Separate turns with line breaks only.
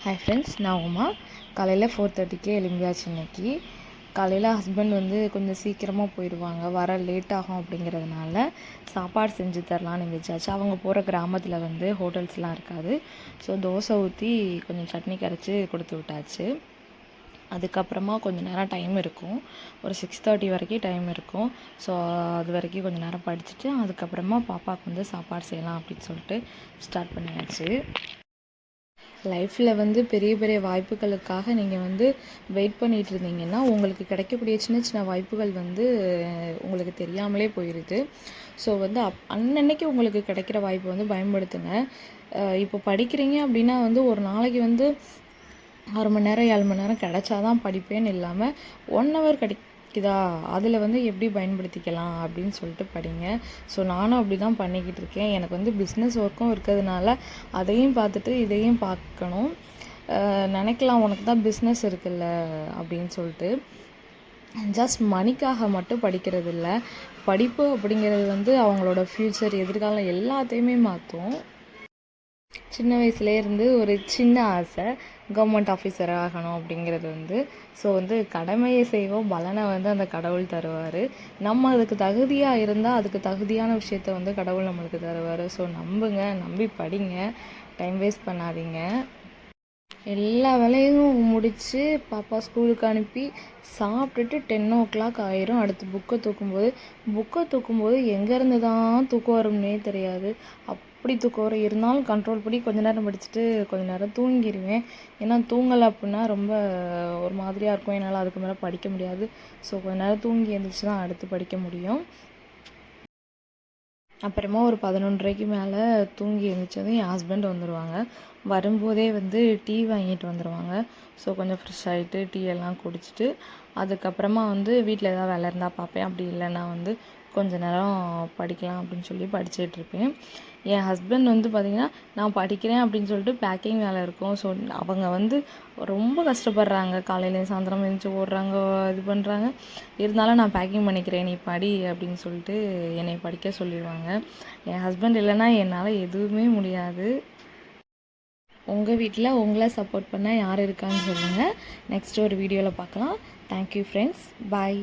Hi friends, நான் உமா. காலையில் 4:30க்கே எழும்பியாச்சு. இன்னைக்கு காலையில் ஹஸ்பண்ட் கொஞ்சம் சீக்கிரமாக போயிடுவாங்க, வர லேட் ஆகும் அப்படிங்கிறதுனால சாப்பாடு செஞ்சு தரலான்னு இருந்துச்சாச்சு. அவங்க போகிற கிராமத்தில் ஹோட்டல்ஸ்லாம் இருக்காது. ஸோ தோசை ஊற்றி கொஞ்சம் சட்னி கரைச்சி கொடுத்து விட்டாச்சு. அதுக்கப்புறமா கொஞ்சம் நேரம் டைம் இருக்கும், ஒரு 6:30 வரைக்கும் டைம் இருக்கும். ஸோ அது வரைக்கும் கொஞ்சம் நேரம் படிச்சுட்டு அதுக்கப்புறமா பாப்பாவுக்கு சாப்பாடு செய்யலாம் அப்படின்னு சொல்லிட்டு ஸ்டார்ட் பண்ணியாச்சு. லைஃப்பில் பெரிய பெரிய வாய்ப்புகளுக்காக நீங்கள் வெயிட் பண்ணிகிட்டு இருந்தீங்கன்னா உங்களுக்கு கிடைக்கக்கூடிய சின்ன சின்ன வாய்ப்புகள் உங்களுக்கு தெரியாமலே போயிடுது. ஸோ அன்னன்னைக்கு உங்களுக்கு கிடைக்கிற வாய்ப்பை பயன்படுத்துங்க. இப்போ படிக்கிறீங்க அப்படின்னா ஒரு நாளைக்கு 6 மணி நேரம் 7 மணி நேரம் கிடைச்சாதான் படிப்பேன்னு இல்லாமல் 1 ஹவர் கிடைக்குதா அதில் எப்படி பயன்படுத்திக்கலாம் அப்படின்னு சொல்லிட்டு படிங்க. ஸோ நானும் அப்படி தான் பண்ணிக்கிட்டு இருக்கேன். எனக்கு பிஸ்னஸ் ஒர்க்கும் இருக்கிறதுனால அதையும் பார்த்துட்டு இதையும் பார்க்கணும். நினைக்கலாம் உனக்கு தான் பிஸ்னஸ் இருக்குல்ல அப்படின்னு சொல்லிட்டு. ஜஸ்ட் மணிக்காக மட்டும் படிக்கிறது இல்லை. படிப்பு அப்படிங்கிறது அவங்களோட ஃப்யூச்சர், எதிர்காலம் எல்லாத்தையுமே மாற்றும். சின்ன வயசுலேருந்து ஒரு சின்ன ஆசை, கவர்மெண்ட் ஆஃபீஸர் ஆகணும் அப்படிங்கிறது. ஸோ கடமையை செய்வோம், பலனை அந்த கடவுள் தருவார். நம்ம அதுக்கு தகுதியாக இருந்தால் அதுக்கு தகுதியான விஷயத்த கடவுள் நம்மளுக்கு தருவார். ஸோ நம்புங்க, நம்பி படிங்க, டைம் வேஸ்ட் பண்ணாதீங்க. எல்லா வேலையும் முடித்து பாப்பா ஸ்கூலுக்கு அனுப்பி சாப்பிட்டுட்டு 10 o'clock ஆயிரும். அடுத்து புக்கை தூக்கும்போது எங்கேருந்து தான் தூக்கம் வரும்னே தெரியாது. அப்படி தூக்கம் வரும். இருந்தாலும் கண்ட்ரோல் பண்ணி கொஞ்ச நேரம் படிச்சுட்டு கொஞ்ச நேரம் தூங்கிடுவேன். ஏன்னா தூங்கலை அப்படின்னா ரொம்ப ஒரு மாதிரியாக இருக்கும். என்னால் அதுக்கு மேலே படிக்க முடியாது. ஸோ கொஞ்ச நேரம் தூங்கி எழுந்திரிச்சு தான் அடுத்து படிக்க முடியும். அப்புறமா ஒரு 11:30க்கு மேலே தூங்கி எழுந்திரிச்சதும் என் ஹஸ்பண்ட் வந்துடுவாங்க. வரும்போதே டீ வாங்கிட்டு வந்துடுவாங்க. ஸோ கொஞ்சம் ஃப்ரெஷ் ஆகிட்டு டீ எல்லாம் குடிச்சிட்டு அதுக்கப்புறமா வீட்டில் ஏதாவது வேலை இருந்தால் பார்ப்பேன். அப்படி இல்லைன்னா கொஞ்ச நேரம் படிக்கலாம் அப்படின்னு சொல்லி படிச்சுட்ருப்பேன். என் ஹஸ்பண்ட் பார்த்திங்கன்னா நான் படிக்கிறேன் அப்படின்னு சொல்லிட்டு பேக்கிங் வேலை இருக்கும். ஸோ அவங்க ரொம்ப கஷ்டப்படுறாங்க. காலையிலேயும் சாயந்தரம் எழுந்திரிச்சி ஓடுறாங்க, இது பண்ணுறாங்க. இருந்தாலும் நான் பேக்கிங் பண்ணிக்கிறேன், நீ படி அப்படின்னு சொல்லிட்டு என்னை படிக்க சொல்லிடுவாங்க. என் ஹஸ்பண்ட் இல்லைன்னா என்னால் எதுவுமே முடியாது. உங்கள் வீட்டில் உங்களை சப்போர்ட் பண்ண யார் இருக்கான்னு சொல்லுங்கள். நெக்ஸ்ட் ஒரு வீடியோவில் பார்க்கலாம். தேங்க்யூ ஃப்ரெண்ட்ஸ், பாய்.